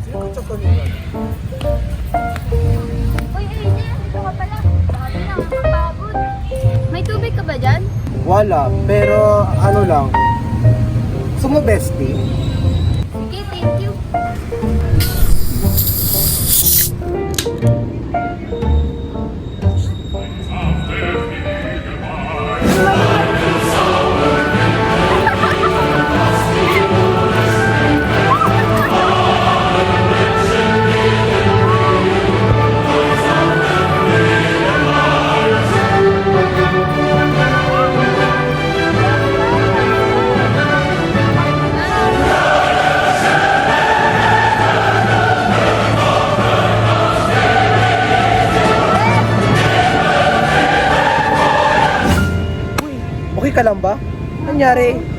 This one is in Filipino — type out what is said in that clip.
Sino ka to nila? Uy, Aiden, dito ka pala. Sabi na, mapagod. May tubig ka ba dyan? Wala, pero ano lang. Gusto mo bestie? Sige, thank you. Okay ka lang ba? Nangyari?